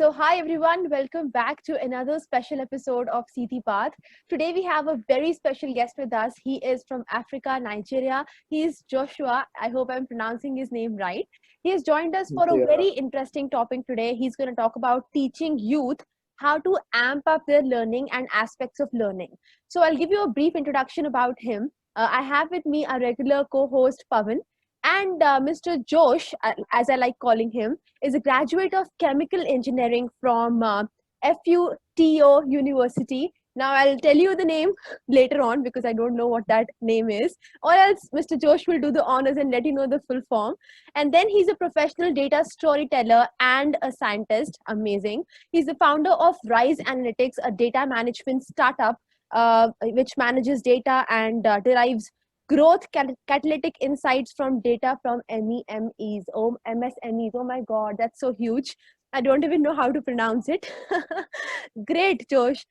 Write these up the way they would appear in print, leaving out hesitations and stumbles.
So hi everyone, welcome back to another special episode of CT Path. Today we have a very special guest with us. He is from Africa, Nigeria. He is Joshua. I hope I'm pronouncing his name right. He has joined us for a Yeah, very interesting topic today. He's going to talk about teaching youth how to amp up their learning and aspects of learning. So I'll give you a brief introduction about him. I have with me a regular co-host Pavan and Mr. Josh, as I like calling him, is a graduate of chemical engineering from FUTO University. Now, I'll tell you the name later on because I don't know what that name is, or else Mr. Josh will do the honors and let you know the full form. And then he's a professional data storyteller and a scientist. Amazing. He's the founder of Rise Analytics, a data management startup which manages data and derives growth catalytic insights from data from MEMEs. Oh, MSMEs. Oh my God, that's so huge. I don't even know how to pronounce it. Great, Josh.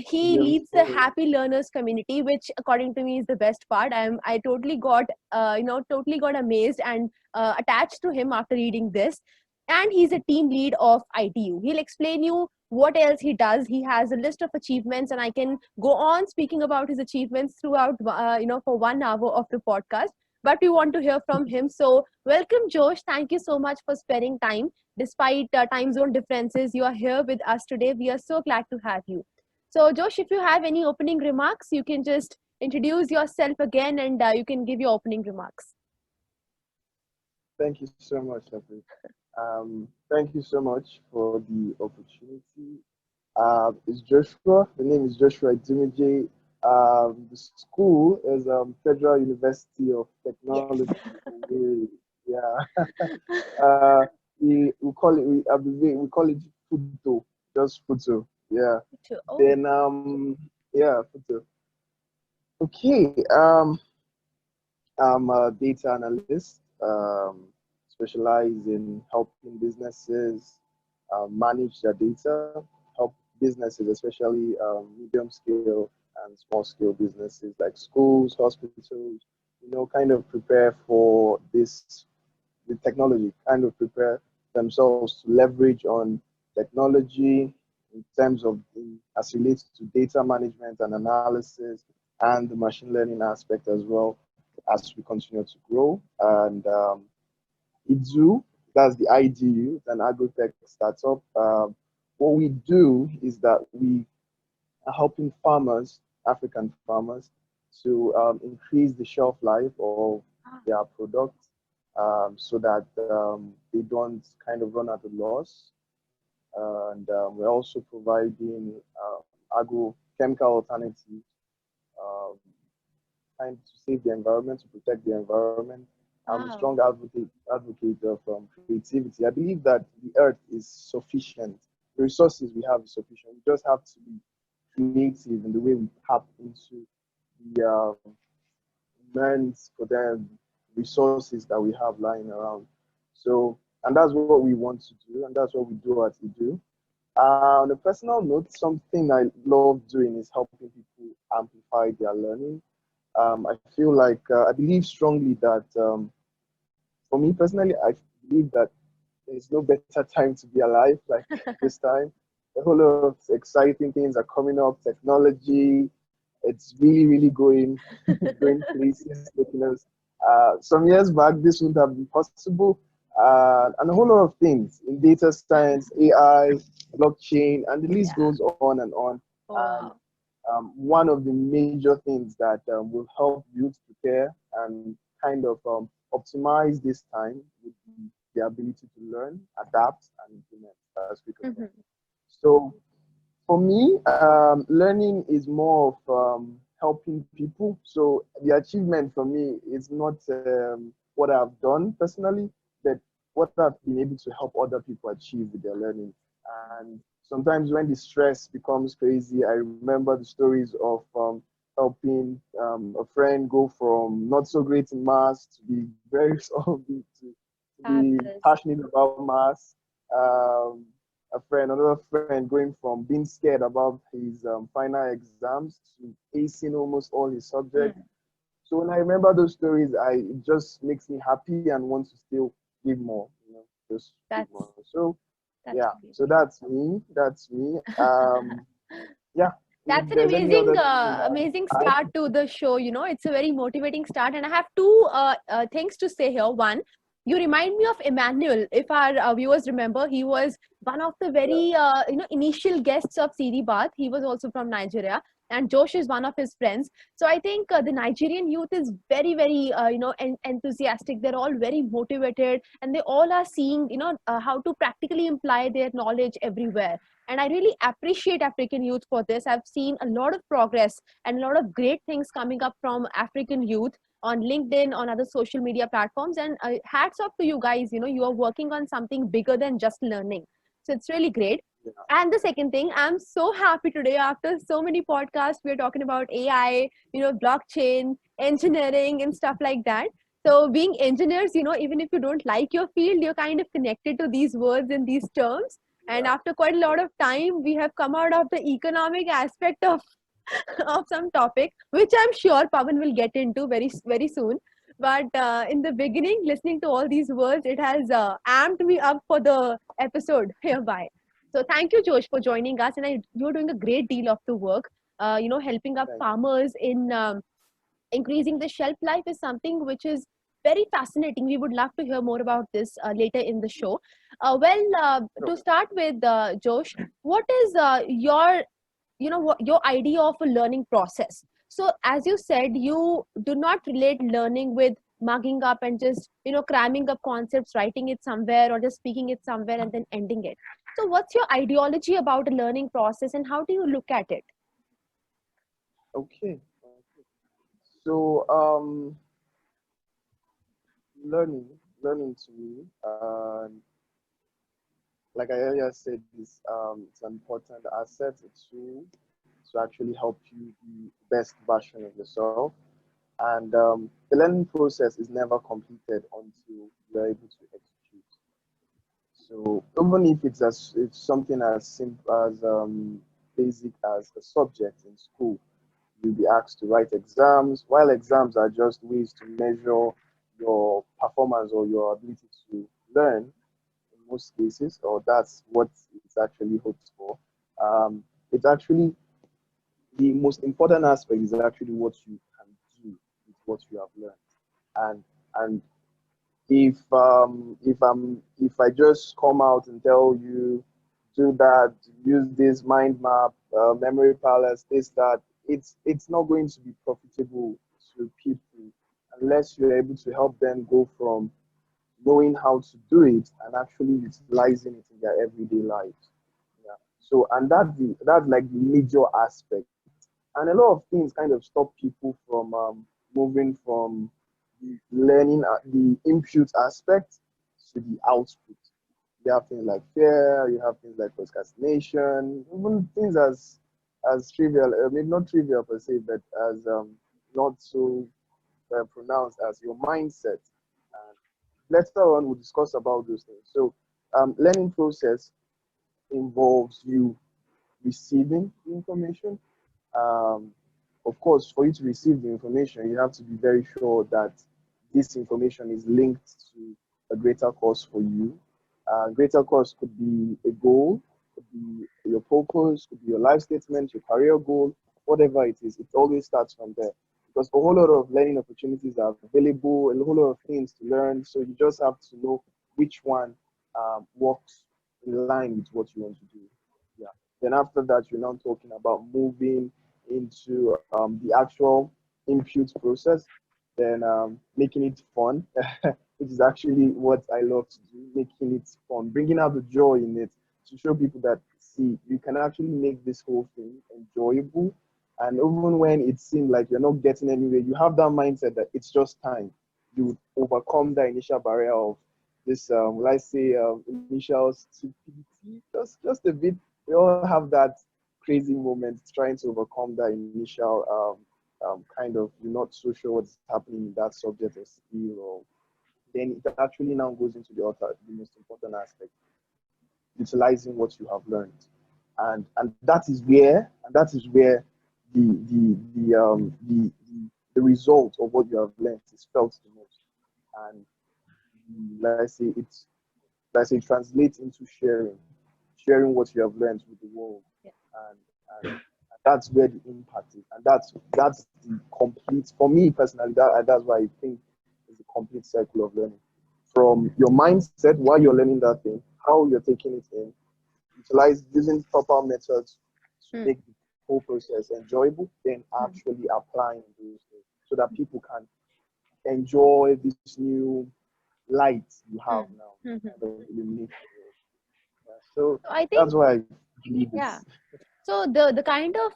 He yeah, leads the Happy Learners community, which, according to me, is the best part. I totally got, totally got amazed and attached to him after reading this. And he's a team lead of ITU. He'll explain you what else he does. He has a list of achievements, and I can go on speaking about his achievements throughout, for 1 hour of the podcast. But we want to hear from him. So, welcome, Josh. Thank you so much for sparing time. Despite time zone differences, you are here with us today. We are so glad to have you. So, Josh, if you have any opening remarks, you can just introduce yourself again and you can give your opening remarks. thank you so much, Shafi. Thank you so much for the opportunity. It's Joshua. The name is Joshua Idumijie. The school is Federal University of Yes. Technology. Yeah. uh, we call it we call it Futo, just Futo. Yeah. Oh, Then yeah, Futo. Okay. I'm a data analyst, specialize in helping businesses manage their data, help businesses, especially medium scale and small scale businesses like schools, hospitals, kind of prepare for the technology, kind of prepare themselves to leverage on technology in terms of as relates to data management and analysis and the machine learning aspect as well as we continue to grow. And IDU, that's the IDU, it's an agrotech startup. What we do is that we are helping farmers, African farmers, to increase the shelf life of their products so that they don't kind of run out of loss. And we're also providing agrochemical alternatives um, kind to save the environment, to protect the environment. I'm a wow. strong advocate of creativity. I believe that the earth is sufficient. The resources we have is sufficient. We just have to be creative in the way we tap into the immense for them resources that we have lying around. So, and that's what we want to do, and that's what we do at we do. On a personal note, something I love doing is helping people amplify their learning. I feel like I believe strongly that for me personally, I believe that there's no better time to be alive like this time. A whole lot of exciting things are coming up. Technology, it's really, really going going places, taking us. Some years back, this wouldn't have been possible, and a whole lot of things in data science, AI, blockchain, and the list Yeah. goes on and on. And Wow. one of the major things that will help youth prepare and kind of optimize this time would be the ability to learn, adapt, and implement as quick as possible. Mhm. So for me, learning is more of helping people. So the achievement for me is not what I've done personally, but what I've been able to help other people achieve with their learning. And sometimes when the stress becomes crazy, I remember the stories of helping a friend go from not so great in maths to be very to be Fabulous. passionate about maths. Um, another friend going from being scared about his final exams to acing almost all his subjects. Mm. So when I remember those stories, it just makes me happy and want to still give more, just give more. That's So That's Yeah. great. So that's me. That's me. Yeah. If That's an there's any amazing, other thing that amazing I start to the show. It's a very motivating start, and I have two things to say here. One, you remind me of Emmanuel. If our viewers remember, he was one of the yeah, very initial guests of CD Bath. He was also from Nigeria, and Josh is one of his friends. So I think the Nigerian youth is very, very enthusiastic. They're all very motivated, and they all are seeing how to practically imply their knowledge everywhere, and I really appreciate African youth for this. I've seen a lot of progress and a lot of great things coming up from African youth on LinkedIn, on other social media platforms, and hats off to you guys. You are working on something bigger than just learning, so it's really great. yeah, And the second thing, I'm so happy today, after so many podcasts we're talking about AI, blockchain, engineering, and stuff like that. So being engineers, even if you don't like your field, you're kind of connected to these words and these terms, and yeah, after quite a lot of time, we have come out of the economic aspect of, of some topic, which I'm sure Pavan will get into very, very soon. But in the beginning, listening to all these words, it has amped me up for the episode hereby. So thank you, Josh, for joining us. And you're doing a great deal of the work, helping up thank farmers in increasing the shelf life is something which is very fascinating. We would love to hear more about this later in the show. you. To start with, Josh, what is your idea of a learning process? So, as you said, you do not relate learning with mugging up and just cramming up concepts, writing it somewhere, or just speaking it somewhere and then ending it. So, what's your ideology about a learning process, and how do you look at it? Okay. So learning to me, like I earlier said, is it's an important asset, a tool to actually help you be the best version of yourself. And the learning process is never completed until you're able to execute. So even if it's something as simple as basic as a subject in school, you'll be asked to write exams, while exams are just ways to measure your performance or your ability to learn in most cases, or that's what it's actually hoped for. It's actually the most important aspect is actually what you can do with what you have learned. And if I just come out and tell you do that, use this mind map, memory palace, this that, it's not going to be profitable to people unless you're able to help them go from knowing how to do it and actually utilizing it in their everyday lives. Yeah. So and that's like the major aspect. And a lot of things kind of stop people from moving from the learning, the input aspect to the output. You have things like fear, you have things like procrastination, even things as trivial, maybe not trivial per se, but as not so pronounced as your mindset. And later on, we'll discuss about those things. So, learning process involves you receiving the information. Um, of course, for you to receive the information, you have to be very sure that this information is linked to a greater cause for you. Greater cause could be a goal, could be your purpose, could be your life statement, your career goal, whatever it is. It always starts from there because a whole lot of learning opportunities are available, a whole lot of things to learn. So you just have to know which one works in line with what you want to do. Yeah. Then after that, you're now talking about moving into the actual input process, then making it fun, which is actually what I love to do, making it fun, bringing out the joy in it to show people that, see, you can actually make this whole thing enjoyable. And even when it seems like you're not getting anywhere, you have that mindset that it's just time. You overcome the initial barrier of this, let's say, initial stupidity, just a bit. We all have that crazy moment trying to overcome that initial kind of you're not so sure what's happening in that subject or skill, or then it actually now goes into the most important aspect, utilizing what you have learned, and that is where the result of what you have learned is felt the most, and let's say let's say, translates into sharing what you have learned with the world, Yeah. and that's where the impact is, and that's the complete, for me personally, that's why I think it's a complete circle of learning, from your mindset while you're learning that thing, how you're taking it in, utilize using proper methods to Hmm. make the whole process enjoyable, then Hmm. actually applying those things so that people can enjoy this new light you have Hmm. now, Hmm. Hmm. kind of illuminate the world. Yeah, so So I think, that's why I believe yeah. it's So the kind of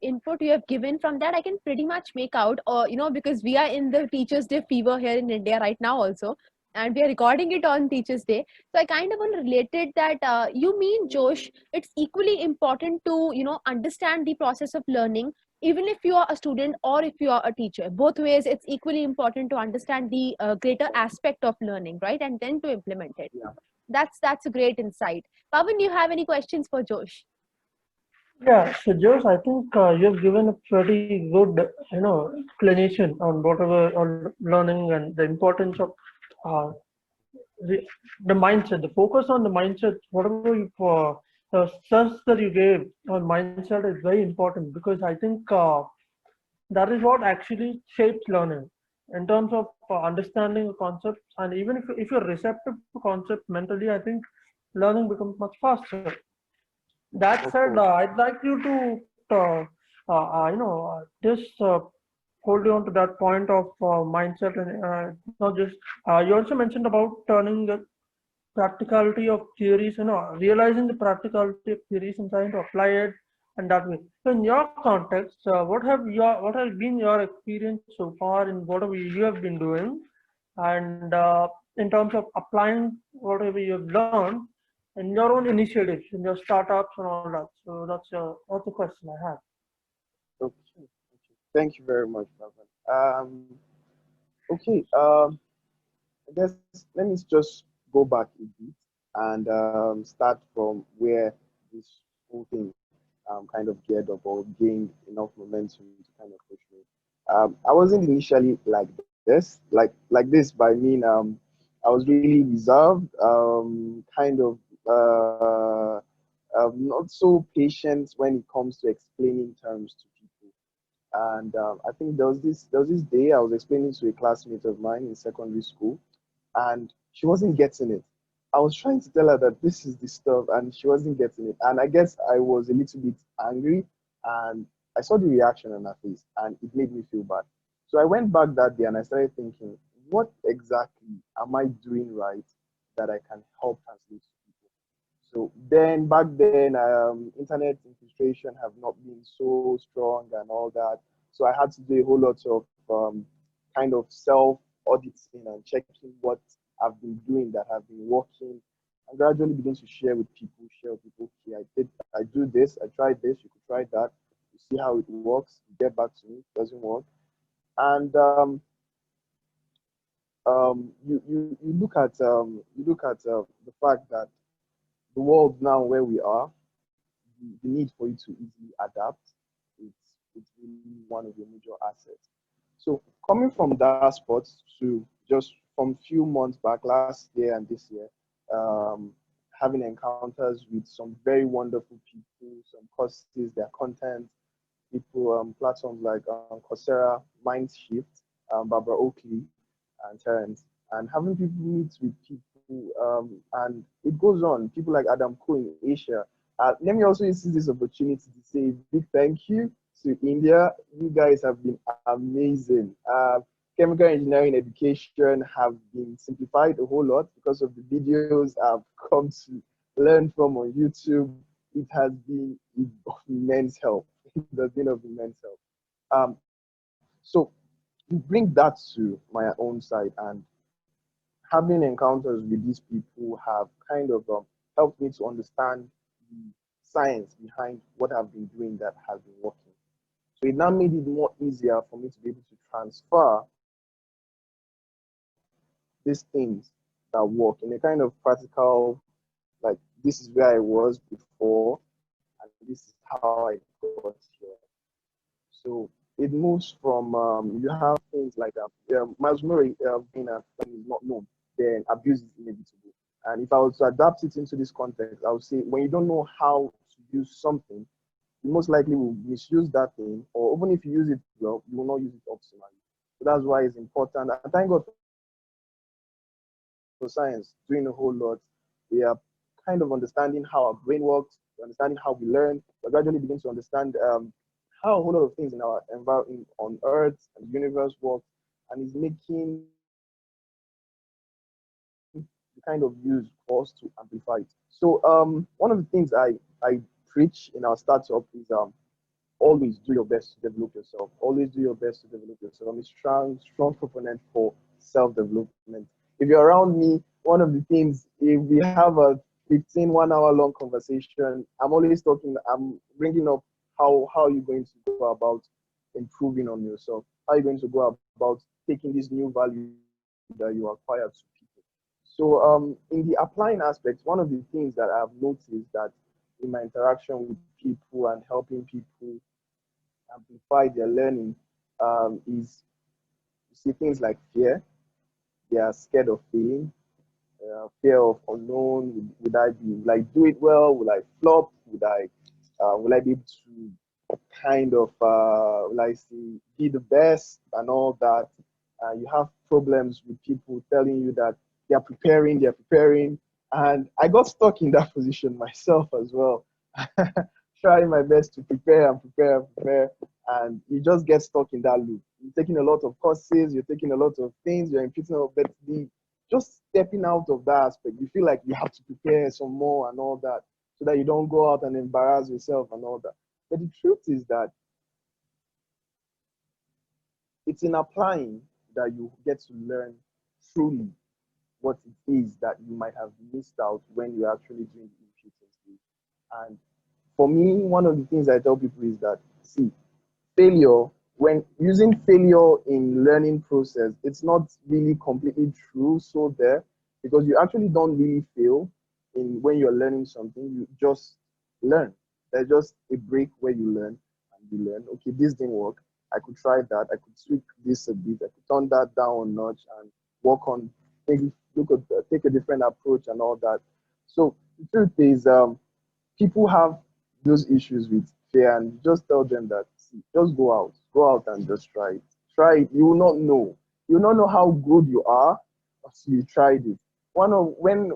input you have given from that, I can pretty much make out, or because we are in the Teachers' Day fever here in India right now also, and we are recording it on Teachers' Day. So I kind of want to relate it that you mean, Josh, it's equally important to understand the process of learning, even if you are a student or if you are a teacher. Both ways, it's equally important to understand the greater aspect of learning, right, and then to implement it. yeah. That's a great insight. Pavan, do you have any questions for Josh? Yeah, so Josh, I think you've given a pretty good, explanation on whatever on learning and the importance of uh, the, the mindset, the focus on the mindset, whatever you the stress that you gave on mindset is very important because I think that is what actually shapes learning in terms of understanding a concept, and even if you're receptive to concepts mentally, I think learning becomes much faster. That Of said, course. I'd like you to just hold on to that point of mindset, and not just you also mentioned about turning the practicality of theories, realizing the practicality of theories and trying to apply it and that way. So in your context, what has been your experience so far in whatever you have been doing, and in terms of applying whatever you have learned in your own initiatives, in your startups and all that. So that's the question I have. Okay. Okay. Thank you very much, Pavan. Okay. I guess let me just go back a bit and start from where this whole thing kind of geared up or gained enough momentum to kind of push me. I wasn't initially like this, like this. By mean, I was really reserved, kind of not so patient when it comes to explaining terms to people. And I think there was this day I was explaining to a classmate of mine in secondary school, and she wasn't getting it. I was trying to tell her that this is the stuff, and she wasn't getting it. And I guess I was a little bit angry, and I saw the reaction on her face, and it made me feel bad. So I went back that day and I started thinking, what exactly am I doing right that I can help translate to people? So then back then, internet infiltration have not been so strong and all that. So I had to do a whole lot of kind of self auditing and checking what I've been doing that have been working, and gradually begin to share with people. Okay, I do this, I tried this. You could try that. You see how it works. You get back to me. It doesn't work, and you look at the fact that the world now where we are, the need for you to easily adapt, it's really one of your major assets. So coming from that spot to just from few months back, last year and this year, um, having encounters with some very wonderful people, some courses, their content, people, platforms like Coursera, Mindshift, Barbara Oakley, and Terence, and having people meet with people, and it goes on. People like Adam Ko in Asia. Let me also use this opportunity to say a big thank you to India. You guys have been amazing. Chemical engineering education have been simplified a whole lot because of the videos I've come to learn from on YouTube. It has been of immense help. It has been of immense help. So you bring that to my own side, and having encounters with these people have kind of helped me to understand the science behind what I've been doing that has been working. So it now made it more easier for me to be able to transfer these things that work in a kind of practical, like this is where I was before, and this is how I got here. So it moves from you have things like Miles Murray being a is not known, then abuse is inevitable. And if I was to adapt it into this context, I would say when you don't know how to use something, you most likely will misuse that thing, or even if you use it well, you will not use it optimally. So that's why it's important. And thank God for science doing a whole lot. We are kind of understanding how our brain works, we're understanding how we learn. We're gradually beginning to understand how a whole lot of things in our environment on Earth and the universe work, and is making the kind of use for us to amplify it. So one of the things I preach in our startup is always do your best to develop yourself. Always do your best to develop yourself. I'm a strong proponent for self-development. If you're around me, one of the things, if we have a 15 1 hour long conversation, I'm always talking, I'm bringing up how you're going to go about improving on yourself. How are you going to go about taking this new value that you acquired to people? So in the applying aspect, one of the things that I've noticed that in my interaction with people and helping people amplify their learning is you see things like fear. They are scared of failing, fear of unknown. Will I do it well? Will I flop? Will I be able to kind of will I see be the best and all that? You have problems with people telling you that they're preparing, and I got stuck in that position myself as well. Trying my best to prepare and prepare and prepare, and you just get stuck in that loop. You're taking a lot of courses, you're taking a lot of things, you're imputing a but the just stepping out of that aspect, you feel like you have to prepare some more and all that, so that you don't go out and embarrass yourself and all that. But the truth is that it's in applying that you get to learn truly what it is that you might have missed out when you're actually doing the imputing stage. And for me, one of the things I tell people is that, see, failure, when using failure in learning process, it's not really completely true so there, because you actually don't really fail in when you're learning something, you just learn. There's just a break where you learn and you learn, okay, this didn't work. I could try that. I could tweak this a bit. I could turn that down a notch and work on maybe take a different approach and all that. So the truth is, people have those issues with fear, and just tell them that, see, just go out and just try it. Try it. You will not know. You will not know how good you are until you tried it. One of when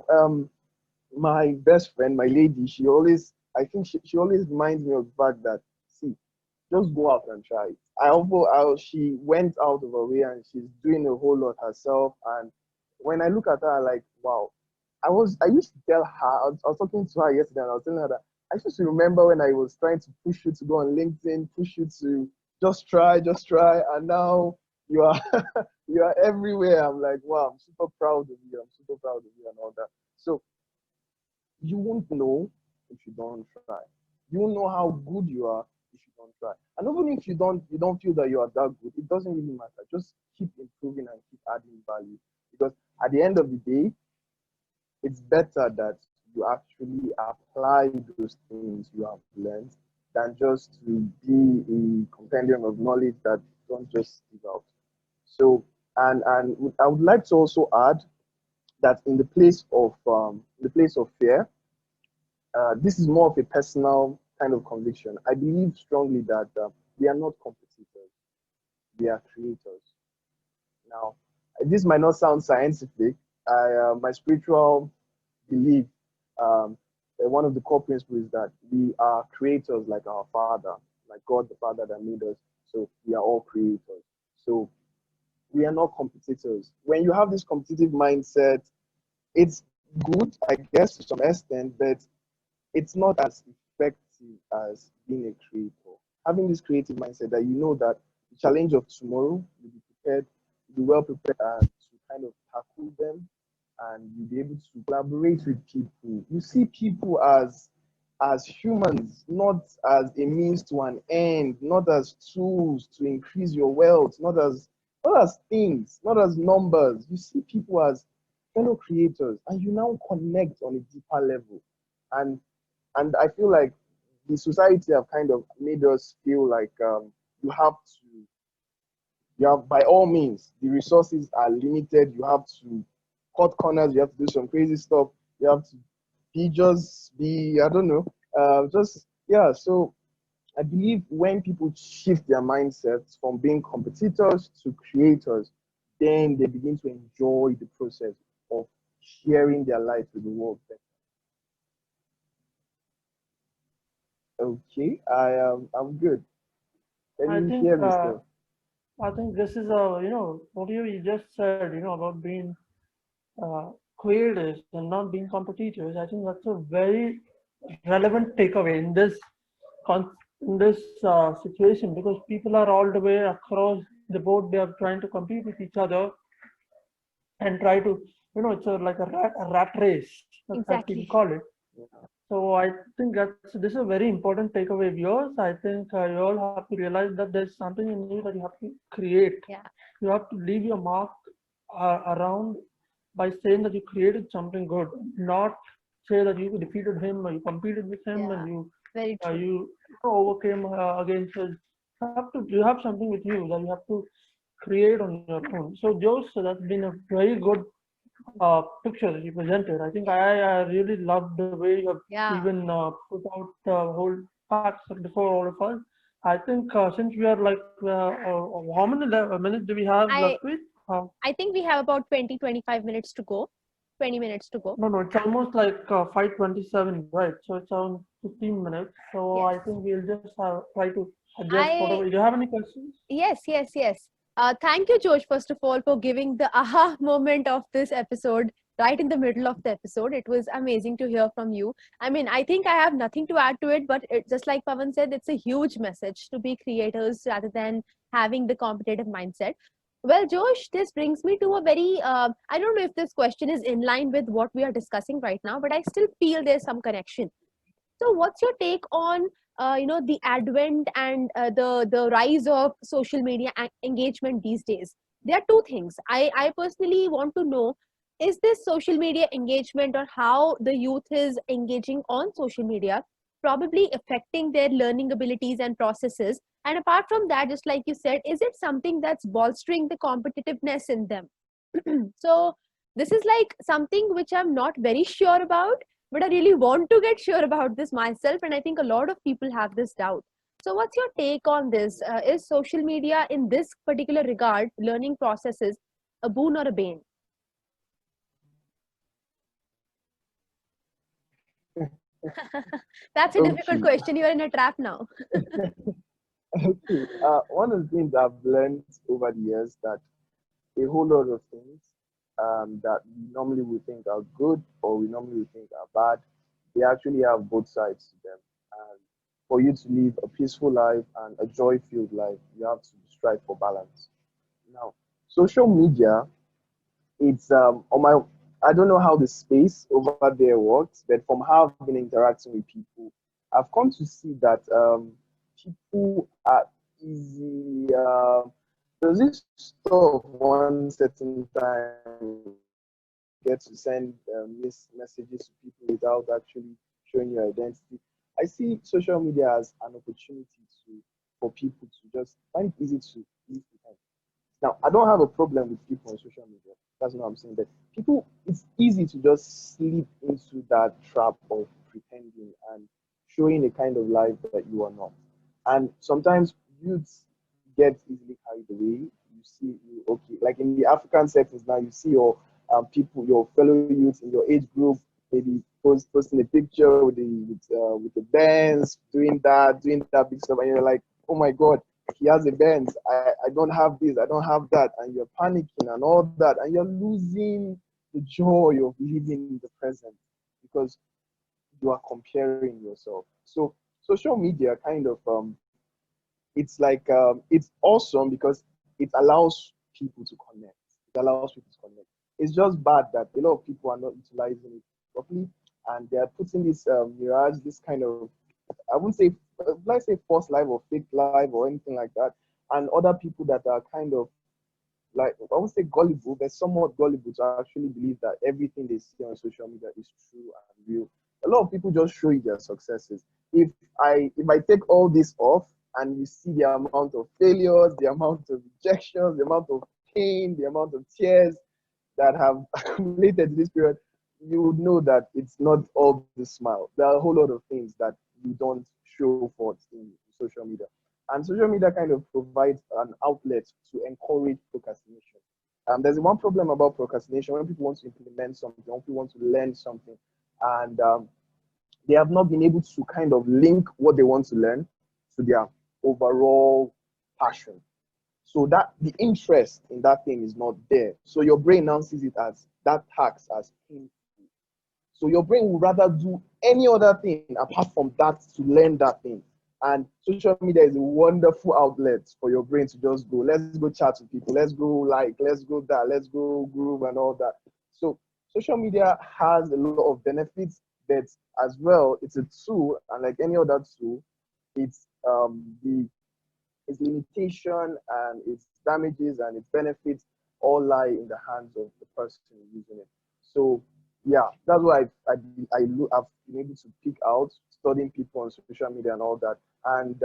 my best friend, my lady, she always, I think she always reminds me of the fact that, see, just go out and try it. She went out of her way and she's doing a whole lot herself. And when I look at her, I'm like, wow. I used to tell her, I was talking to her yesterday and I was telling her that I used to remember when I was trying to push you to go on LinkedIn, push you to just try, and now you are you are everywhere. I'm like, wow, I'm super proud of you. I'm super proud of you and all that. So you won't know if you don't try. You won't know how good you are if you don't try. And even if you don't feel that you are that good, it doesn't really matter. Just keep improving and keep adding value. Because at the end of the day, it's better that you actually apply those things you have learned than just to be a compendium of knowledge that don't just give out. So, and I would like to also add that in the place of fear, this is more of a personal kind of conviction. I believe strongly that we are not competitors; we are creators. Now, this might not sound scientific. My spiritual belief, one of the core principles is that we are creators like our Father, like God the Father that made us. So we are all creators. So we are not competitors. When you have this competitive mindset, it's good, I guess, to some extent, but it's not as effective as being a creator. Having this creative mindset that you know that the challenge of tomorrow, you'll be prepared, you'll be well prepared to kind of tackle them, and you'll be able to collaborate with people. You see people as humans, not as a means to an end, not as tools to increase your wealth, not as things, not as numbers. You see people as fellow creators, and you now connect on a deeper level. And I feel like the society have kind of made us feel like you have to, you have, by all means, the resources are limited. You have to cut corners. You have to do some crazy stuff. You have to be, I don't know, just, yeah. So I believe when people shift their mindsets from being competitors to creators, then they begin to enjoy the process of sharing their light with the world. Okay, I'm good. Can I you think hear me still? I think this is a what you just said about being uh, creators and not being competitors. I think that's a very relevant takeaway in this situation, because people are all the way across the board. They are trying to compete with each other and try to it's like a rat race, as people Exactly. call it. So I think this is a very important takeaway of yours. I think you all have to realize that there's something in you that you have to create. Yeah. You have to leave your mark around by saying that you created something good, not say that you defeated him or you competed with him and Yeah. Very true. you overcame against his. You have something with you that you have to create on your own. So Joe, so that's been a very good picture that you presented. I think I really loved the way you have Yeah. even put out the whole facts before all of us. I think since we are like, how many minutes do we have left I with? Uh, I think we have about 20-25 minutes to go. 20 minutes to go. no, no, it's almost like 5:27, right? So it's around 15 minutes. So I Yes. think we'll just try to adjust whatever. I Do you have any questions? Yes. Thank you, George, first of all, for giving the aha moment of this episode right in the middle of the episode. It was amazing to hear from you. I mean, I think I have nothing to add to it, but just like Pavan said, it's a huge message to be creators rather than having the competitive mindset. Well, Josh, this brings me to a very, I don't know if this question is in line with what we are discussing right now, but I still feel there's some connection. So, what's your take on the advent and the rise of social media engagement these days? There are two things. I personally want to know: is this social media engagement or how the youth is engaging on social media probably affecting their learning abilities and processes? And apart from that, just like you said, is it something that's bolstering the competitiveness in them? So this is like something which I'm not very sure about, but I really want to get sure about this myself, and I think a lot of people have this doubt. So what's your take on this? Is social media in this particular regard learning processes a boon or a bane? That's a difficult Okay. question. You're in a trap now. Okay. One of the things I've learned over the years that a whole lot of things that we normally would think are good or we normally would think are bad, they actually have both sides to them. And for you to live a peaceful life and a joy-filled life, you have to strive for balance. Now, social media, it's on my, I don't know how the space over there works, but from how I've been interacting with people, I've come to see that people are easy. There's this stuff one certain time get to send messages to people without actually showing your identity. I see social media as an opportunity to for people to just find it easy to leave behind. Now, I don't have a problem with people on social media. That's not what I'm saying. But people, it's easy to just slip into that trap of pretending and showing a kind of life that you are not. And sometimes youths get easily carried away. You see, you okay, like in the African settings now, you see your people, your fellow youths in your age group, maybe posting a picture with the bands, doing that big stuff, and you're like, oh my god, he has a Benz. I don't have this, I don't have that, and you're panicking and all that, and you're losing the joy of living in the present because you are comparing yourself. So social media kind of it's like it's awesome because it allows people to connect. It allows people to connect. It's just bad that a lot of people are not utilizing it properly, and they are putting this mirage, this kind of I wouldn't say let's say false life or fake life or anything like that, and other people that are kind of like I won't say gullible, but somewhat gullible to actually believe that everything they see on social media is true and real. A lot of people just show you their successes. If I take all this off and you see the amount of failures, the amount of rejections, the amount of pain, the amount of tears that have accumulated in this period, you would know that it's not all the smile. There are a whole lot of things that you don't show forth in social media. And social media kind of provides an outlet to encourage procrastination. There's one problem about procrastination when people want to implement something, when people want to learn something, and they have not been able to kind of link what they want to learn to their overall passion. So that the interest in that thing is not there. So your brain now sees it as that task as painful. So your brain will rather do any other thing apart from that to learn that thing. And social media is a wonderful outlet for your brain to just go, let's go chat with people, let's go like, let's go that, let's go groove and all that. So social media has a lot of benefits, but as well, it's a tool, and like any other tool, it's the its limitation and its damages and its benefits all lie in the hands of the person using it. So yeah, that's why I've been able to pick out studying people on social media and all that. And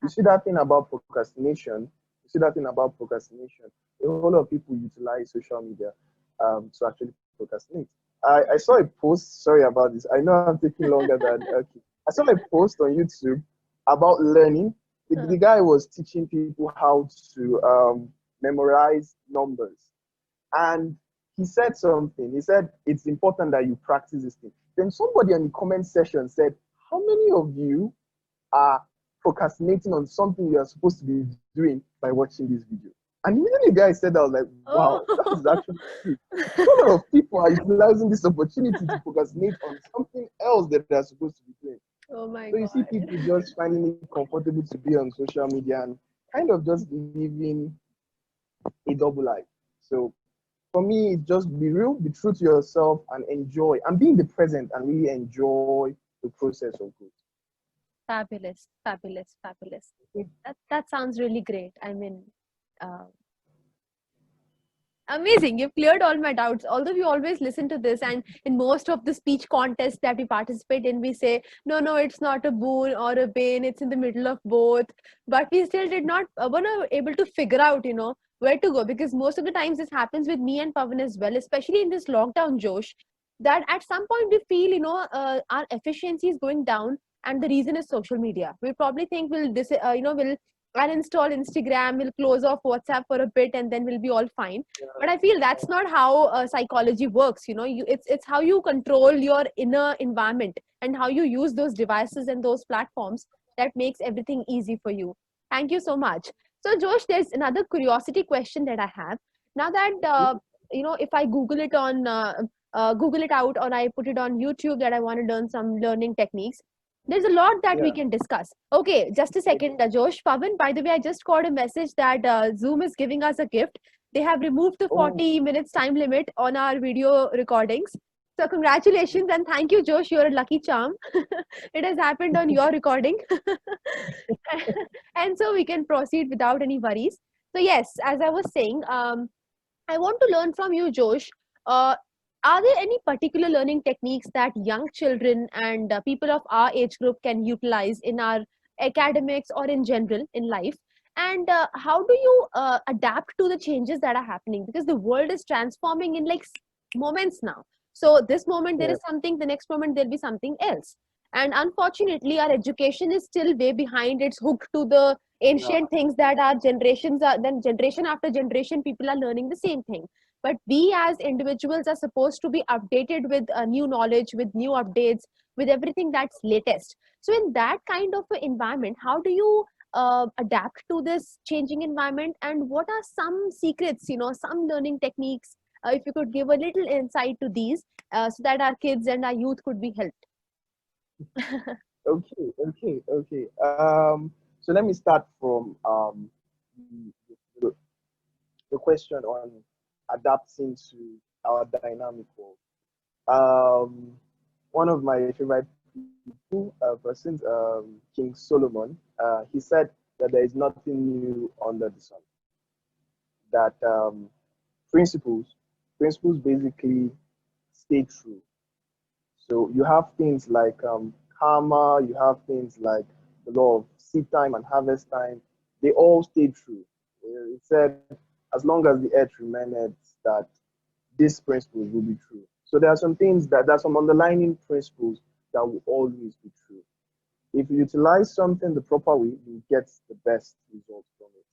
you see that thing about procrastination. You see that thing about procrastination. A whole lot of people utilize social media to actually procrastinate. I saw a post. Sorry about this. I know I'm taking longer than okay. I saw a post on YouTube about learning. The guy was teaching people how to memorize numbers, and he said something. He said it's important that you practice this thing. Then somebody in the comment section said, "How many of you are procrastinating on something you are supposed to be doing by watching this video?" And immediately the guy said that, I was like, wow, that is Oh. actually true. A lot of people are utilizing this opportunity to procrastinate on something else that they're supposed to be doing. Oh my So you see God. people just finding it comfortable to be on social media and kind of just living a double life. So for me, it's just be real, be true to yourself, and enjoy, and be in the present and really enjoy the process of growth. Fabulous, fabulous, fabulous. That sounds really great. I mean, uh, amazing. You've cleared all my doubts. Although we always listen to this, and in most of the speech contests that we participate in, we say, no, no, it's not a boon or a bane. It's in the middle of both. But we still did not were not able to figure out, where to go, because most of the times this happens with me and Pavan as well, especially in this lockdown, Josh. That at some point we feel, our efficiency is going down, and the reason is social media. We probably think we'll uninstall Instagram, we'll close off WhatsApp for a bit, and then we'll be all fine. But I feel that's not how psychology works. It's how you control your inner environment and how you use those devices and those platforms that makes everything easy for you. Thank you so much. So Josh, there's another curiosity question that I have. Now that if I Google it out, or I put it on YouTube that I want to learn some learning techniques, there's a lot that we Yeah. can discuss. Okay, just a second, Josh. Pavan, by the way, I just got a message that Zoom is giving us a gift. They have removed the Oh, 40 minutes time limit on our video recordings. So congratulations and thank you, Josh. You're a lucky charm. It has happened on your recording. And so we can proceed without any worries. So yes, as I was saying, I want to learn from you, Josh. Uh, are there any particular learning techniques that young children and people of our age group can utilize in our academics or in general in life? And how do you adapt to the changes that are happening? Because the world is transforming in like moments now. So this moment there yeah, is something, the next moment there'll be something else. And unfortunately, our education is still way behind. It's hooked to the yeah, ancient things that our generations are, then generation after generation people are learning the same thing. But we as individuals are supposed to be updated with new knowledge, with new updates, with everything that's latest. So in that kind of an environment, how do you adapt to this changing environment, and what are some secrets, some learning techniques, if you could give a little insight to these, so that our kids and our youth could be helped. okay. So let me start from the, the question on adapting to our dynamic world. Um, One of my favorite people, persons, King Solomon, he said that there is nothing new under the sun. That principles, principles basically stay true. So you have things like karma, you have things like the law of seed time and harvest time. They all stay true. It said, as long as the earth remaineth, that these principles will be true. So there are some underlying principles that will always be true. If you utilize something the proper way, you get the best result from it.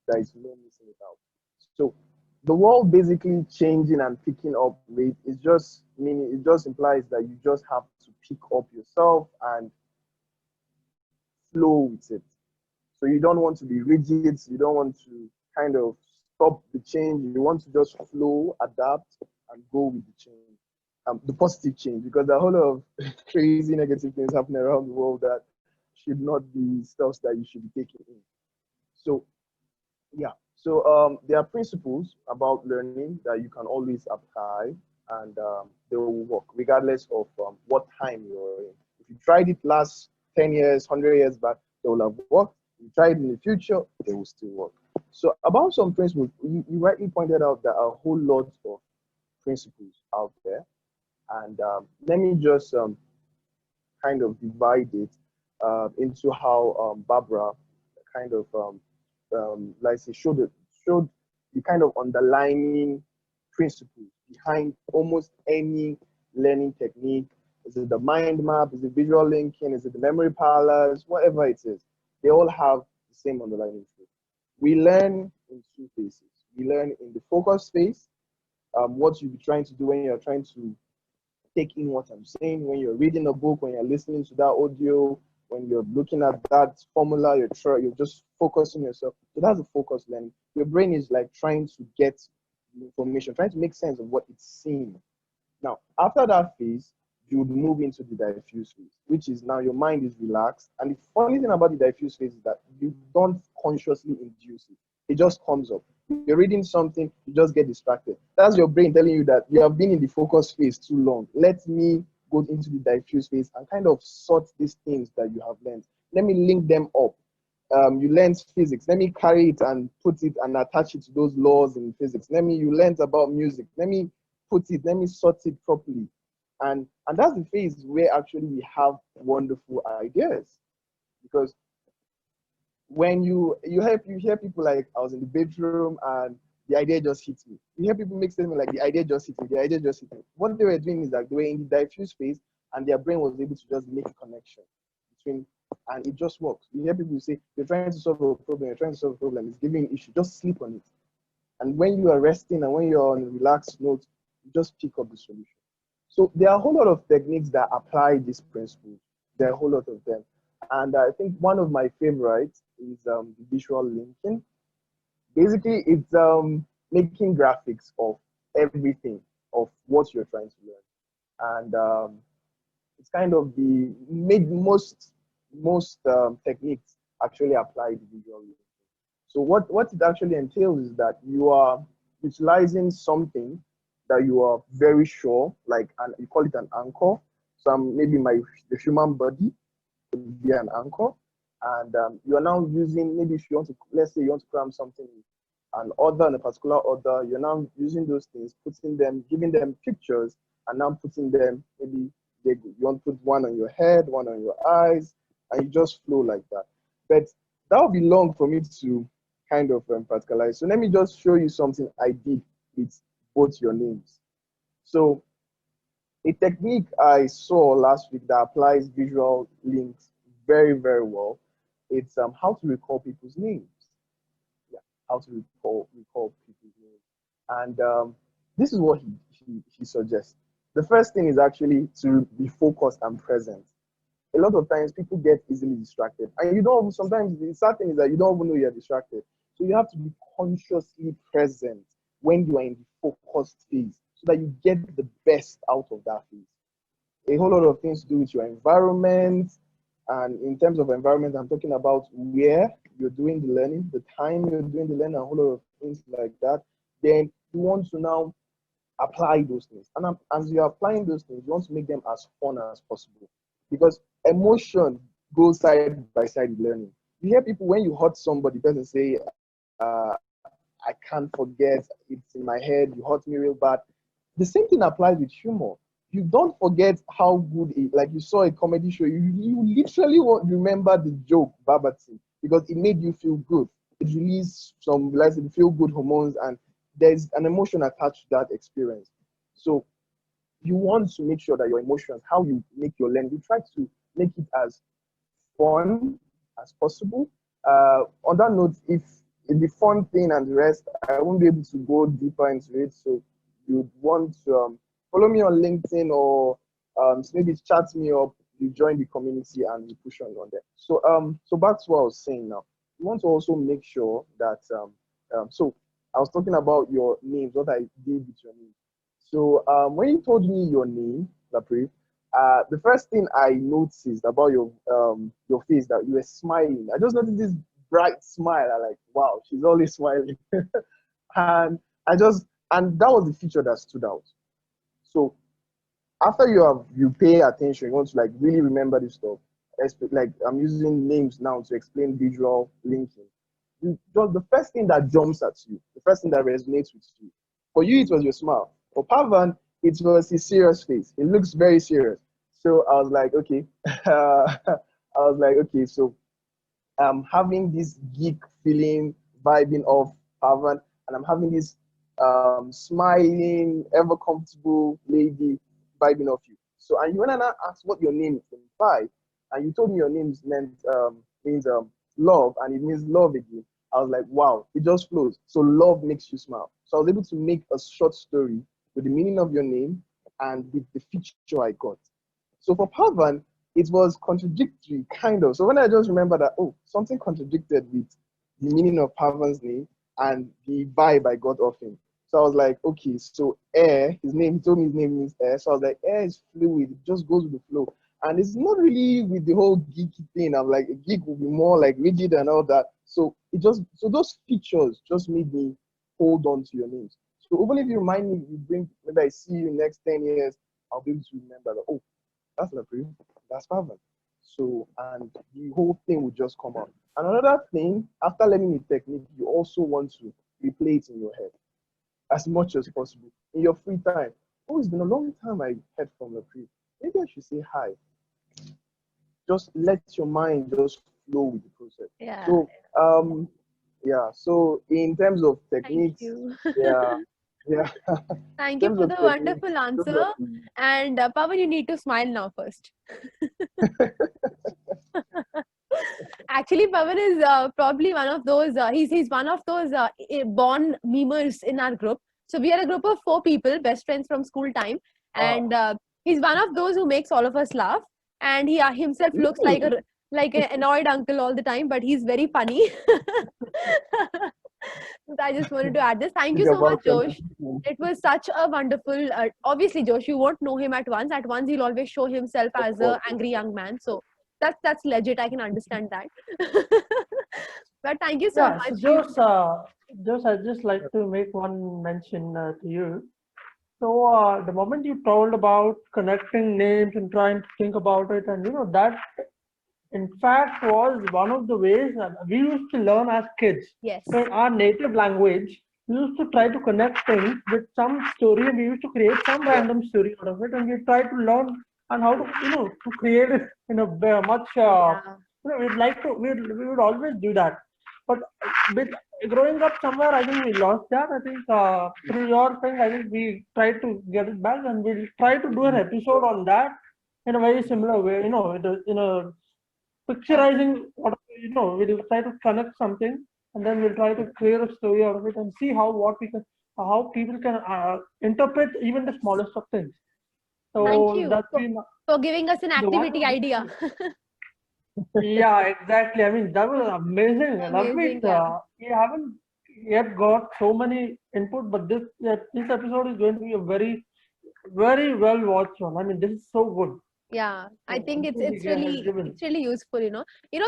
There is no missing it out. So the world basically changing and picking up rate is just meaning it just implies that you just have to pick up yourself and flow with it. So you don't want to be rigid, you don't want to kind of stop the change, you want to just flow, adapt, and go with the change. The positive change, because there are a whole lot of crazy negative things happening around the world that should not be stuff that you should be taking in. So yeah, so there are principles about learning that you can always apply, and they will work regardless of what time you're in. If you tried it last 10 years, 100 years back, they will have worked. If you try it in the future, they will still work. So about some principles, you rightly pointed out there are a whole lot of principles out there. And let me just kind of divide it into how Barbara kind of like say showed the kind of underlying principles behind almost any learning technique. Is it the mind map? Is it visual linking? Is it the memory parlors? Whatever it is, they all have the same underlying truth. We learn in two phases. We learn in the focus phase, what you'll be trying to do when you're trying to take in what I'm saying, when you're reading a book, when you're listening to that audio, when you're looking at that formula, you're just focusing yourself. So that's the focus learning. Your brain is like trying to get information, trying to make sense of what it's seeing. Now, after that phase, you would move into the diffuse phase, which is now your mind is relaxed. And the funny thing about the diffuse phase is that you don't consciously induce it. It just comes up. You're reading something, you just get distracted. That's your brain telling you that you have been in the focus phase too long. Let me go into the diffuse phase and kind of sort these things that you have learned. Let me link them up. You learned physics. Let me carry it and put it and attach it to those laws in physics. You learned about music. Let me sort it properly. And that's the phase where actually we have wonderful ideas. Because when you hear people like, I was in the bedroom and the idea just hit me. You hear people make statements like, the idea just hit me, the idea just hit me. What they were doing is that they were in the diffuse phase and their brain was able to just make a connection between, and it just works. You hear people say, you're trying to solve a problem, it's giving you an issue, just sleep on it. And when you are resting and when you're on a relaxed note, you just pick up the solution. So there are a whole lot of techniques that apply this principle. There are a whole lot of them. And I think one of my favorites is visual linking. Basically, it's making graphics of everything, of what you're trying to learn. And it's kind of the most techniques actually apply the visual linking. So what it actually entails is that you are utilizing something that you are very sure, like, and you call it an anchor. Maybe the human body would be an anchor, and you are now using, maybe if you want to, let's say you want to cram something in an order, in a particular order, you're now using those things, putting them, giving them pictures, and now putting them, maybe you want to put one on your head, one on your eyes, and you just flow like that. But that would be long for me to kind of practicalize. So let me just show you something I did with both your names. So a technique I saw last week that applies visual links very, very well, it's how to recall people's names. Yeah, how to recall people's names. And this is what he suggests. The first thing is actually to be focused and present. A lot of times people get easily distracted, and sometimes the sad thing is that you don't even know you're distracted. So you have to be consciously present when you are in the focused phase so that you get the best out of that phase. A whole lot of things to do with your environment. And in terms of environment, I'm talking about where you're doing the learning, the time you're doing the learning, a whole lot of things like that. Then you want to now apply those things. And as you're applying those things, you want to make them as fun as possible. Because emotion goes side by side with learning. You hear people, when you hurt somebody, the person say, I can't forget, it's in my head, you hurt me real bad. The same thing applies with humor. You don't forget how good like you saw a comedy show, you literally won't remember the joke verbatim because it made you feel good. It released some, let's say, feel good hormones, and there's an emotion attached to that experience. So you want to make sure that your emotions, how you make your learning, you try to make it as fun as possible. On that note, if the fun thing and the rest, I won't be able to go deeper into it. So you'd want to follow me on LinkedIn, or maybe chat me up. You join the community and you push on there. So back to what I was saying now. You want to also make sure that so I was talking about your names, what I did with your name. So when you told me your name, Lapri, the first thing I noticed about your face, that you were smiling. I just noticed this bright smile. I like, wow, she's always smiling. And and that was the feature that stood out. So after you pay attention, you want to like really remember this stuff. Like I'm using names now to explain visual linking. Just the first thing that jumps at you, the first thing that resonates with you. For you, it was your smile. For Pavan, it was his serious face. He looks very serious. So I was like, okay. So having this geek feeling vibing off Pavan, and I'm having this smiling, ever comfortable lady vibing off you. So, and you went and asked what your name implied, and you told me your name means love, and it means love again. I was like, wow, it just flows. So love makes you smile. So I was able to make a short story with the meaning of your name and with the feature I got. So for Pavan, it was contradictory, kind of. So when I just remember that, oh, something contradicted with the meaning of Pavan's name and the vibe I got off him. So I was like, okay, so air, he told me his name means air. So I was like, air is fluid, it just goes with the flow. And it's not really with the whole geeky thing. I'm like, a geek will be more like rigid and all that. So those features just made me hold on to your names. So even if you remind me, maybe I see you next 10 years, I'll be able to remember that, oh, that's Lapri, that's Pavan. So, and the whole thing will just come out. And another thing, after learning the technique, you also want to replay it in your head as much as possible in your free time. Oh, it's been a long time I heard from Lapri. Maybe I should say hi. Just let your mind just flow with the process. Yeah. So, yeah. So in terms of Thank techniques, you. yeah, yeah. Thank In you terms for of the techniques, wonderful those answer. are the- And Pawan, you need to smile now first. Actually, Pawan is probably one of those. He's one of those born memers in our group. So we are a group of 4 people, best friends from school time, and he's one of those who makes all of us laugh. And he himself looks like really? an annoyed uncle all the time, but he's very funny. So I just wanted to add this. Thank you Think so much, about Josh. It was such a wonderful. Obviously, Josh, you won't know him at once. At once, he'll always show himself of as a course. angry young man. So that's legit. I can understand that. But thank you so Yeah, so much. You Josh, I'd just like to make one mention to you. So the moment you told about connecting names and trying to think about it, and that in fact was one of the ways that we used to learn as kids. yes, So in our native language, we used to try to connect things with some story, and we used to create some Yeah. random story out of it, and we try to learn and how to to create it in a much yeah, we'd like to we would always do that. But with growing up somewhere, I think we lost that. I think through your thing, I think we tried to get it back, and we'll try to do an episode on that in a very similar way. In a yeah. picturizing what we'll try to connect something, and then we'll try to create a story out of it and see how people can interpret even the smallest of things. Thank So you that's been for giving us an the one. activity idea. Yeah, exactly. I mean, that was amazing. Love Amazing. it. Yeah. We haven't yet got so many input, but this episode is going to be a very, very well watched one. I mean, this is so good. Yeah, I So think input he has given. it's really useful,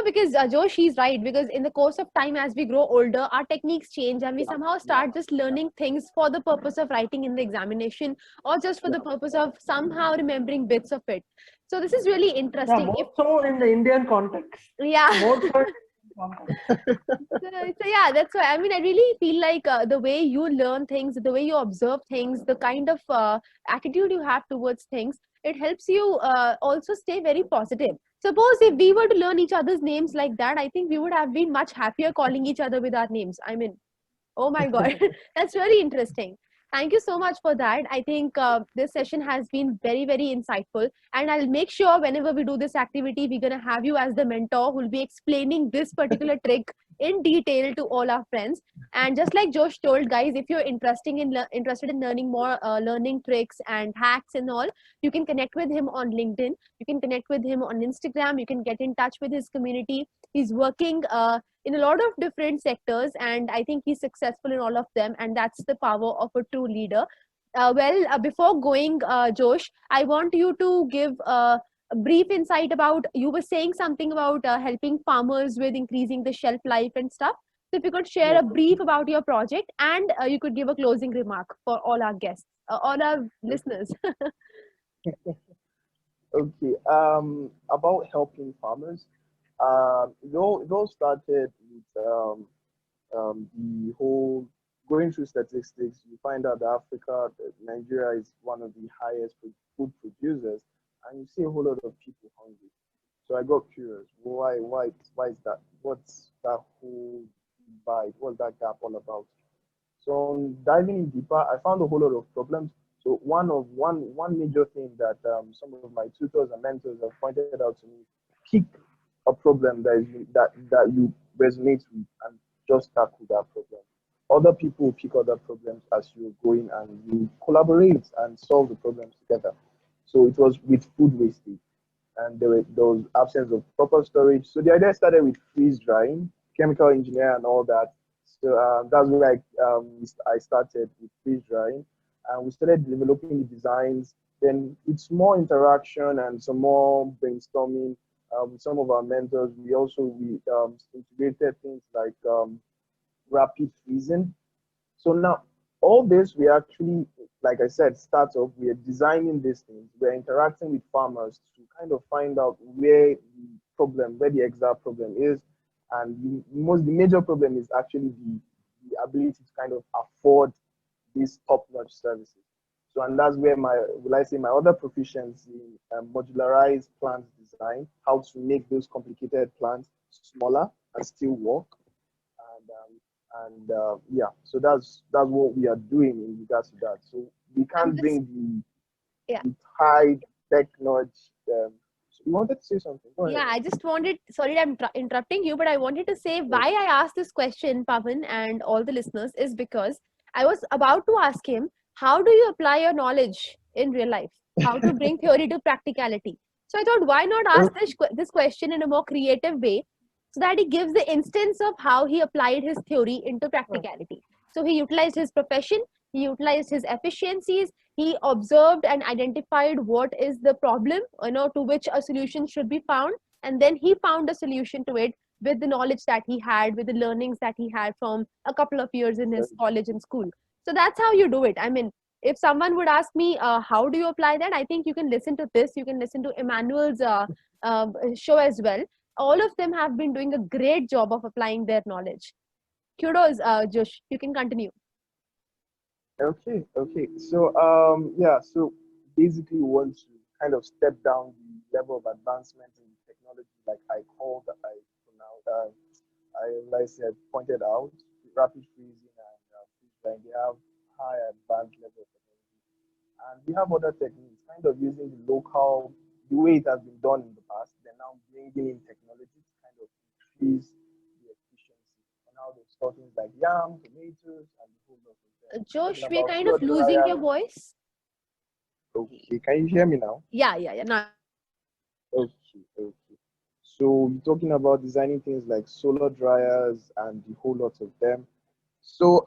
because Joe, she's right, because in the course of time, as we grow older, our techniques change, and we Yeah. somehow Yeah. start just learning things for the purpose of writing in the examination, or just for Yeah. the purpose of somehow remembering bits of it. So this is really Yeah, interesting. If more so in the Indian context. Yeah. More so in the Indian context. So yeah, that's why, I mean, I really feel like the way you learn things, the way you observe things, the kind of attitude you have towards things, it helps you also stay very positive. Suppose if we were to learn each other's names like that, I think we would have been much happier calling each other with our names. I mean, oh my god, that's very interesting. Thank you so much for that. I think this session has been very, very insightful. And I'll make sure whenever we do this activity, we're going to have you as the mentor who'll be explaining this particular trick in detail to all our friends. And just like Josh told, guys, if you're interested in learning more learning tricks and hacks and all, you can connect with him on LinkedIn. You can connect with him on Instagram. You can get in touch with his community. He's working in a lot of different sectors, and I think he's successful in all of them, and that's the power of a true leader. Before going, Josh, I want you to give a brief insight about, you were saying something about helping farmers with increasing the shelf life and stuff. So if you could share Yeah. a brief about your project, and you could give a closing remark for all our guests, all our Okay. listeners. Okay. About helping farmers. It all started with the whole going through statistics. You find out that Africa, that Nigeria is one of the highest food producers, and you see a whole lot of people hungry. So I got curious. Why is that? What's that whole divide? What's that gap all about? So diving in deeper, I found a whole lot of problems. So one major thing that some of my tutors and mentors have pointed out to me: pick a problem that you resonate with and just tackle that problem. Other people will pick other problems as you're going, and you collaborate and solve the problems together. So it was with food wastage, and there was absence of proper storage. So the idea started with freeze drying, chemical engineer, and all that. So that's where I started with freeze drying, and we started developing the designs. Then with more interaction and some more brainstorming with some of our mentors, we integrated things like rapid freezing. So now, all this we actually, like I said, starts off. We are designing these things. We're interacting with farmers to kind of find out where the exact problem is, and the major problem is actually the ability to kind of afford these top-notch services. So, and that's where will I say, my other proficiency in modularized plant design, how to make those complicated plants smaller and still work, and yeah, so that's what we are doing in regards to that. So we I'm can't just, bring yeah. the high technology. So you wanted to say something? Go ahead. Yeah, I just wanted, sorry, I'm interrupting you, but I wanted to say why I asked this question, Pavan, and all the listeners, is because I was about to ask him, how do you apply your knowledge in real life? How to bring theory to practicality? So I thought, why not ask this question in a more creative way, so that he gives the instance of how he applied his theory into practicality. So he utilized his profession, he utilized his efficiencies, he observed and identified what is the problem, to which a solution should be found, and then he found a solution to it with the knowledge that he had, with the learnings that he had from a couple of years in his college and school. So that's how you do it. I mean, if someone would ask me, how do you apply that, I think you can listen to this, you can listen to Emmanuel's show as well. All of them have been doing a great job of applying their knowledge. Kudos, Josh, you can continue. Okay. So yeah, so basically we want to kind of step down the level of advancement in technology, like I called, I now like I said, pointed out, rapid freezing and freeze drying. They have high advanced level of technology, and we have other techniques, kind of using the way it has been done in the past. They're now bringing in technology to kind of increase the efficiency on how they store things like yam, tomatoes, and the whole lot of them. Talking Josh, we're about kind of flood losing your dryers. voice. Okay, can you hear me now? Yeah. Now, Okay. So we're talking about designing things like solar dryers and the whole lot of them. So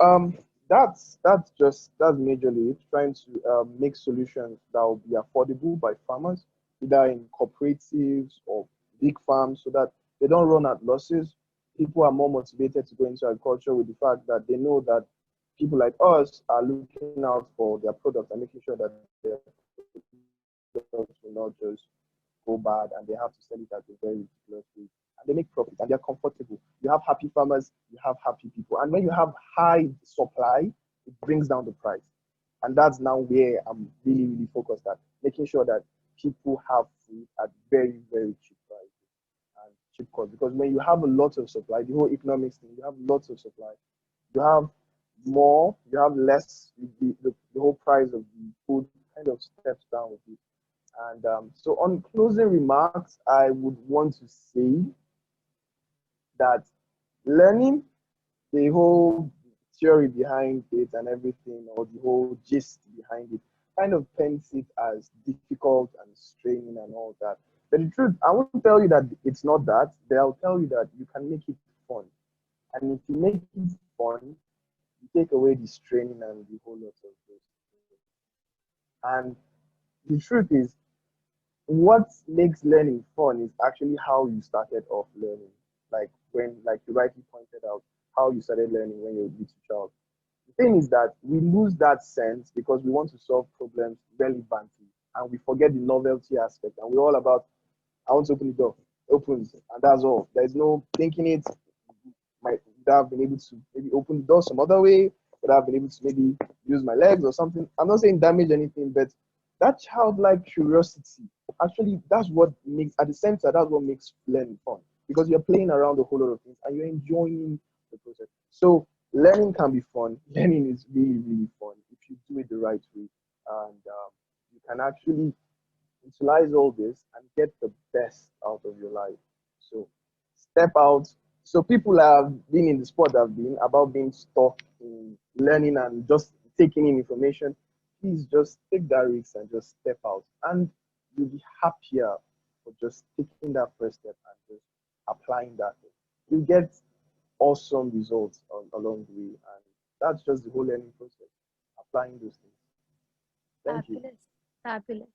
that's majorly it, trying to make solutions that will be affordable by farmers, either in cooperatives or big farms, so that they don't run at losses. People are more motivated to go into agriculture with the fact that they know that people like us are looking out for their products and making sure that their products will not just go bad, and they have to sell it at a very ridiculous rate. And they make profit and they're comfortable. You have happy farmers, you have happy people. And when you have high supply, it brings down the price. And that's now where I'm really focused at, making sure that people have food at very cheap prices and cheap cost. Because when you have a lot of supply, the whole economics thing, you have lots of supply, you have more, you have less, the whole price of the food kind of steps down with you. And so, on closing remarks, I would want to say that learning, the whole theory behind it and everything, or the whole gist behind it, kind of paints it as difficult and straining and all that. But the truth, I won't tell you that it's not that, but I'll tell you that you can make it fun. And if you make it fun, you take away the straining and the whole lot of those things. And the truth is, what makes learning fun is actually how you started off learning. Like you rightly pointed out, how you started learning when you were a little child. The thing is that we lose that sense because we want to solve problems relevantly and we forget the novelty aspect. And we're all about, I want to open the door, opens, and that's all. There's no thinking it. Might have been able to maybe open the door some other way, would have been able to maybe use my legs or something. I'm not saying damage anything, but that childlike curiosity, actually, that's what makes, at the same time, that's what makes learning fun because you're playing around a whole lot of things and you're enjoying the process. So learning can be fun. Learning is really, really fun if you do it the right way, and you can actually utilize all this and get the best out of your life. So step out. So people have been in the sport have been about being stuck in learning and just taking in information. Please just take that risk and just step out, and you'll be happier for just taking that first step and just applying that. You get awesome results along the way, and that's just the whole learning process. Applying those things. Thank you. Fabulous. Fabulous.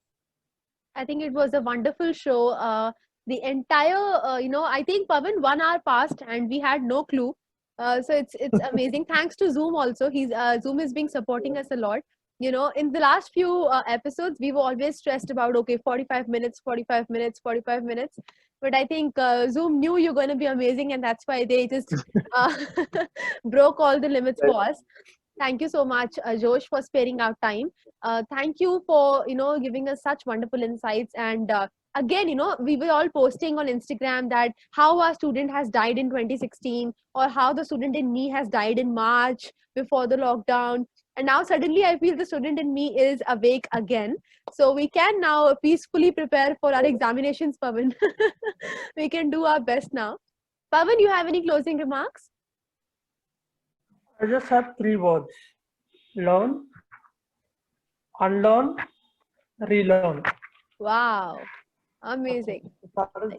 I think it was a wonderful show. The entire, I think Pavan 1 hour passed and we had no clue. So it's amazing. Thanks to Zoom also. Zoom is being supporting us a lot. In the last few episodes, we were always stressed about, okay, 45 minutes, 45 minutes, 45 minutes. But I think Zoom knew you're going to be amazing, and that's why they just uh, broke all the limits for us. Thank you so much, Josh, for sparing out time. Thank you for giving us such wonderful insights. And again, we were all posting on Instagram that how our student has died in 2016, or how the student in me has died in March before the lockdown. And now suddenly I feel the student in me is awake again. So we can now peacefully prepare for our examinations, Pavan. We can do our best now. Pavan, you have any closing remarks? I just have three words: learn, unlearn, relearn. Wow, amazing. That is,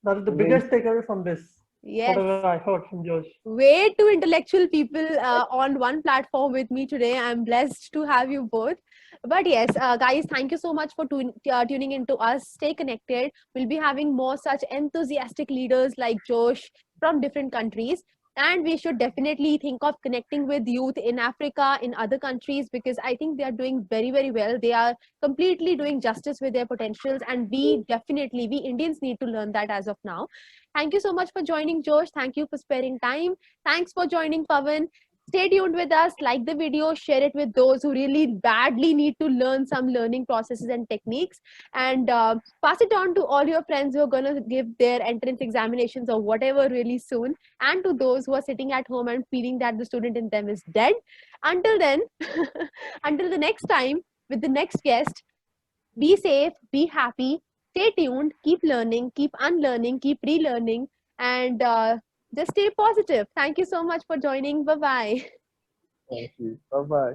that is the biggest takeaway from this, Yes. whatever I heard from Josh. Way too intellectual people on one platform with me today. I'm blessed to have you both. But yes, guys, thank you so much for tuning into us. Stay connected. We'll be having more such enthusiastic leaders like Josh from different countries. And we should definitely think of connecting with youth in Africa, in other countries, because I think they are doing very, very well. They are completely doing justice with their potentials. And we Indians need to learn that as of now. Thank you so much for joining, Josh. Thank you for sparing time. Thanks for joining, Pavan. Stay tuned with us, like the video, share it with those who really badly need to learn some learning processes and techniques, and pass it on to all your friends who are going to give their entrance examinations or whatever really soon, and to those who are sitting at home and feeling that the student in them is dead. Until then, until the next time with the next guest, be safe, be happy, stay tuned, keep learning, keep unlearning, keep relearning, and just stay positive. Thank you so much for joining. Bye bye. Thank you. Bye bye.